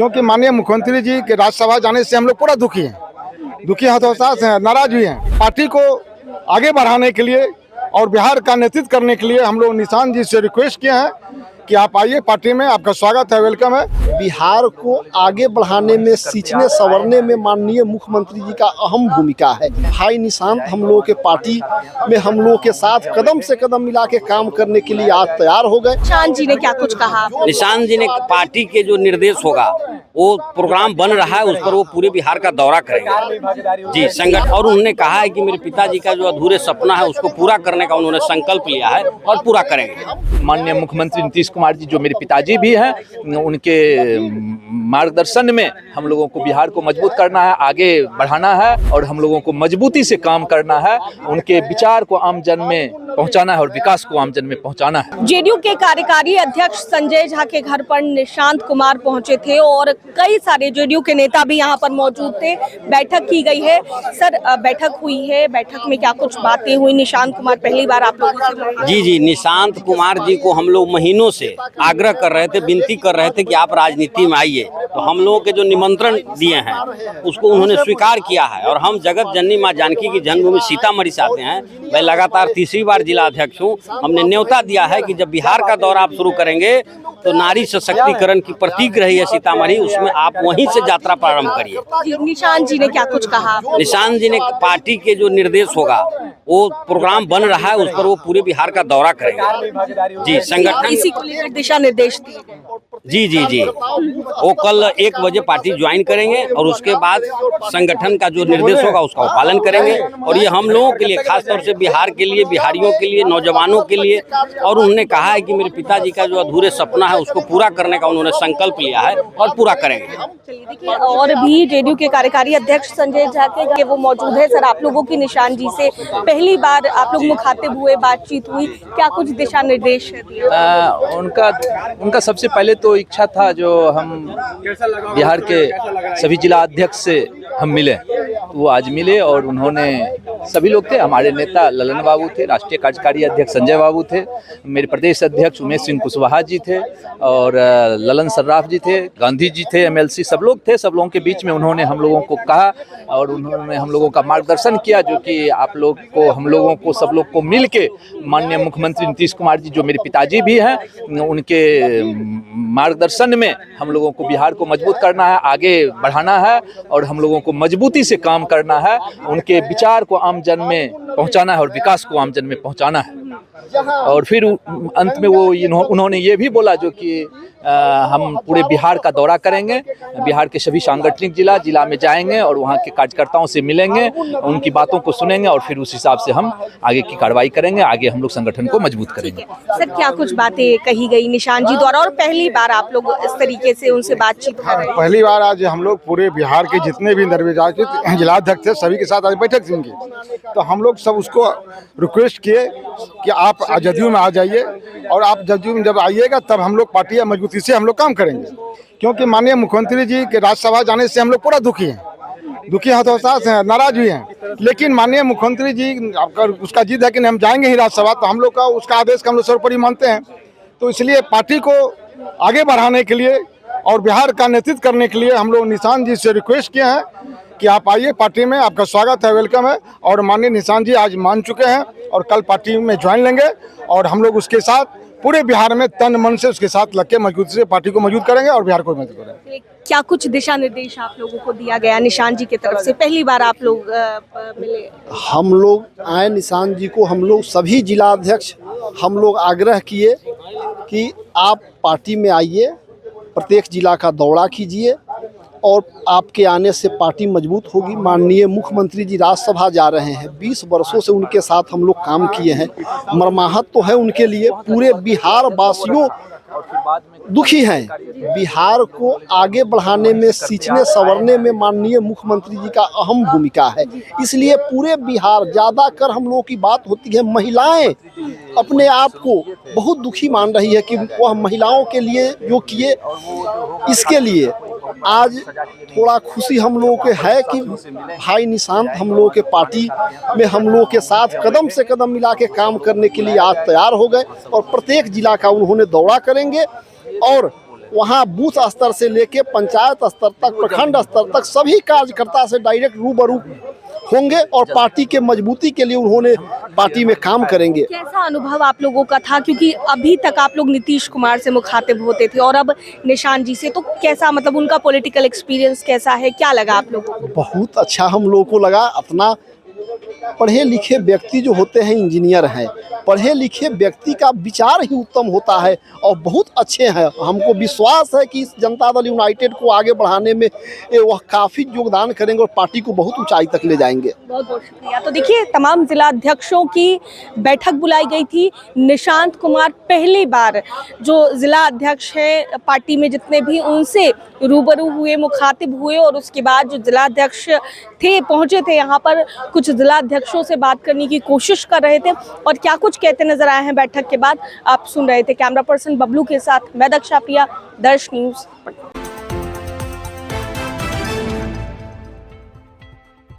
क्योंकि माननीय मुख्यमंत्री जी के राज्यसभा जाने से हम लोग पूरा दुखी हैं, दुखी हतोत्साह हैं, नाराज भी हैं। पार्टी को आगे बढ़ाने के लिए और बिहार का नेतृत्व करने के लिए हम लोग निशान जी से रिक्वेस्ट किए हैं कि आप आइए पार्टी में, आपका स्वागत है, वेलकम है। बिहार को आगे बढ़ाने में, सींचने संवरने में माननीय मुख्यमंत्री जी का अहम भूमिका है। भाई निशांत हम लोगों के पार्टी में हम लोगों के साथ कदम से कदम मिला के काम करने के लिए आज तैयार हो गए। निशांत जी ने क्या कुछ कहा? निशांत जी ने पार्टी के जो निर्देश होगा, वो प्रोग्राम बन रहा है, उस पर वो पूरे बिहार का दौरा करेंगे जी संगठन। और उन्होंने कहा है कि मेरे पिताजी का जो अधूरे सपना है उसको पूरा करने का उन्होंने संकल्प लिया है और पूरा करेंगे। माननीय मुख्यमंत्री नीतीश कुमार जी जो मेरे पिताजी भी हैं, उनके मार्गदर्शन में हम लोगों को बिहार को मजबूत करना है, आगे बढ़ाना है और हम लोगों को मजबूती से काम करना है। उनके विचार को आम जन में पहुंचाना है और विकास को आम जन में पहुंचाना है। जेडीयू के कार्यकारी अध्यक्ष संजय झा के घर पर निशांत कुमार पहुंचे थे और कई सारे जेडीयू के नेता भी यहां पर मौजूद थे। बैठक की गई है। सर, बैठक हुई है, बैठक में क्या कुछ बातें हुई? निशांत कुमार पहली बार आप लोगों से मिले? जी, निशांत कुमार जी को हम लोग महीनों से आग्रह कर रहे थे, विनती कर रहे थे कि आप राजनीति में आइए। तो हम लोगों के जो निमंत्रण दिए हैं उसको उन्होंने स्वीकार किया है और हम जगत जननी मां जानकी की जन्मभूमि सीतामढ़ी से आते हैं। मैं लगातार तीसरी बार जिला अध्यक्ष हूँ। हमने न्योता दिया है कि जब बिहार का दौरा आप शुरू करेंगे तो नारी सशक्तिकरण की प्रतीक रही है सीतामढ़ी, उसमें आप वहीं से यात्रा प्रारंभ करिए। निशांत जी ने क्या कुछ कहा? निशांत जी ने पार्टी के जो निर्देश होगा, वो प्रोग्राम बन रहा है, उस पर वो पूरे बिहार का दौरा करेंगे जी संगठन। इसी को लेकर दिशा निर्देश दिए गए। जी वो कल 1 बजे पार्टी ज्वाइन करेंगे और उसके बाद संगठन का जो निर्देश होगा उसका पालन करेंगे। और ये हम लोगों के लिए, खास तौर से बिहार के लिए, बिहारियों के लिए, नौजवानों के लिए। और उन्होंने कहा है कि मेरे पिताजी का जो अधूरे सपना है उसको पूरा करने का उन्होंने संकल्प लिया है और पूरा करेंगे। चलिए, देखिए, और भी जेडीयू के कार्यकारी अध्यक्ष संजय झा के वो मौजूद है। सर, आप लोगों की निशांत जी से पहली बार आप लोग मुखातिब हुए, बातचीत हुई, क्या कुछ दिशा निर्देश दिए? उनका सबसे पहले तो इच्छा था जो हम बिहार के सभी जिला अध्यक्ष से हम मिले, तो वो आज मिले और उन्होंने, सभी लोग थे, हमारे नेता ललन बाबू थे, राष्ट्रीय कार्यकारी अध्यक्ष संजय बाबू थे, मेरे प्रदेश अध्यक्ष उमेश सिंह कुशवाहा जी थे और ललन सर्राफ जी थे, गांधी जी थे, एमएलसी, सब लोग थे। सब लोगों के बीच में उन्होंने हम लोगों को कहा और उन्होंने हम लोगों का मार्गदर्शन किया, जो कि आप लोग को, हम लोगों को, सब लोग को मिल के माननीय मुख्यमंत्री नीतीश कुमार जी जो मेरे पिताजी भी हैं, उनके मार्गदर्शन में हम लोगों को बिहार को मजबूत करना है, आगे बढ़ाना है और हम लोगों को मजबूती से काम करना है। उनके विचार को आम जन में पहुंचाना है और विकास को आम जन में पहुंचाना है। और फिर अंत में वो उन्होंने ये भी बोला जो कि हम पूरे बिहार का दौरा करेंगे, बिहार के सभी सांगठनिक जिला में जाएंगे और वहाँ के कार्यकर्ताओं से मिलेंगे, उनकी बातों को सुनेंगे और फिर उस हिसाब से हम आगे की कार्रवाई करेंगे, आगे हम लोग संगठन को मजबूत करेंगे। सर, क्या कुछ बातें कही गई निशांत जी द्वारा और पहली बार आप लोग इस तरीके से उनसे बातचीत कर रहे हैं? पहली बार आज हम लोग पूरे बिहार के जितने भी निर्विवादित जिलाध्यक्ष थे सभी के साथ आज बैठक थी उनकी, तो हम लोग सब उसको रिक्वेस्ट किए कि आप जदयू में आ जाइए और आप जदयू में जब आइएगा तब हम लोग पार्टी मजबूती से हम लोग काम करेंगे। क्योंकि माननीय मुख्यमंत्री जी के राज्यसभा जाने से हम लोग पूरा दुखी हैं, दुखी हतोत्साह हैं, नाराज भी हैं। लेकिन माननीय मुख्यमंत्री जी अगर उसका जिद है कि हम जाएंगे ही राज्यसभा, तो हम लोग का उसका आदेश का हम लोग सर्वोपरि मानते हैं। तो इसलिए पार्टी को आगे बढ़ाने के लिए और बिहार का नेतृत्व करने के लिए हम लोग निशांत जी से रिक्वेस्ट किए हैं कि आप आइए पार्टी में, आपका स्वागत है, वेलकम है। और माननीय निशांत जी आज मान चुके हैं और कल पार्टी में ज्वाइन लेंगे और हम लोग उसके साथ पूरे बिहार में तन मन से उसके साथ लग के मजबूती से पार्टी को मजबूत करेंगे और बिहार को मजबूत करेंगे। क्या कुछ दिशा निर्देश आप लोगों को दिया गया निशांत जी की तरफ से? पहली बार आप लोग मिले? हम लोग आए निशांत जी को, हम लोग सभी जिला अध्यक्ष हम लोग आग्रह किए कि आप पार्टी में आइए, प्रत्येक जिला का दौरा कीजिए और आपके आने से पार्टी मजबूत होगी। माननीय मुख्यमंत्री जी राज्यसभा जा रहे हैं, 20 वर्षों से उनके साथ हम लोग काम किए हैं, मर्माहत तो है उनके लिए। पूरे बिहार वासियों दुखी हैं। बिहार को आगे बढ़ाने में, सींचने संवरने में माननीय मुख्यमंत्री जी का अहम भूमिका है। इसलिए पूरे बिहार, ज़्यादा कर हम लोगों की बात होती है, महिलाएं अपने आप को बहुत दुखी मान रही है कि वह महिलाओं के लिए जो किए, इसके लिए आज थोड़ा खुशी हम लोगों के है कि भाई निशांत हम लोगों के पार्टी में हम लोगों के साथ कदम से कदम मिला के काम करने के लिए आज तैयार हो गए और प्रत्येक जिला का उन्होंने दौरा करेंगे और वहाँ बूथ स्तर से लेके पंचायत स्तर तक, प्रखंड स्तर तक सभी कार्यकर्ता से डायरेक्ट रूबरू होंगे और पार्टी के मजबूती के लिए उन्होंने पार्टी में काम करेंगे। कैसा अनुभव आप लोगों का था, क्योंकि अभी तक आप लोग नीतीश कुमार से मुखातिब होते थे और अब निशान जी से, तो कैसा, मतलब उनका पॉलिटिकल एक्सपीरियंस कैसा है, क्या लगा आप लोगों को? बहुत अच्छा हम लोगों को लगा। अपना पढ़े लिखे व्यक्ति जो होते हैं, इंजीनियर हैं, पढ़े लिखे व्यक्ति का विचार ही उत्तम होता है और बहुत अच्छे हैं। हमको विश्वास है कि इस जनता दल यूनाइटेड को आगे बढ़ाने में वह काफ़ी योगदान करेंगे और पार्टी को बहुत ऊंचाई तक ले जाएंगे। बहुत बहुत शुक्रिया। तो देखिए, तमाम जिला अध्यक्षों की बैठक बुलाई गई थी। निशांत कुमार पहली बार जो जिला अध्यक्ष हैं पार्टी में जितने भी, उनसे रूबरू हुए, मुखातिब हुए और उसके बाद जो जिला अध्यक्ष थे पहुंचे थे यहाँ पर, कुछ जिला अध्यक्षों से बात करने की कोशिश कर रहे थे और क्या कुछ कहते नजर आए हैं बैठक के बाद, आप सुन रहे थे। कैमरा पर्सन बबलू के साथ मैं दक्षा प्रिया, दर्श न्यूज।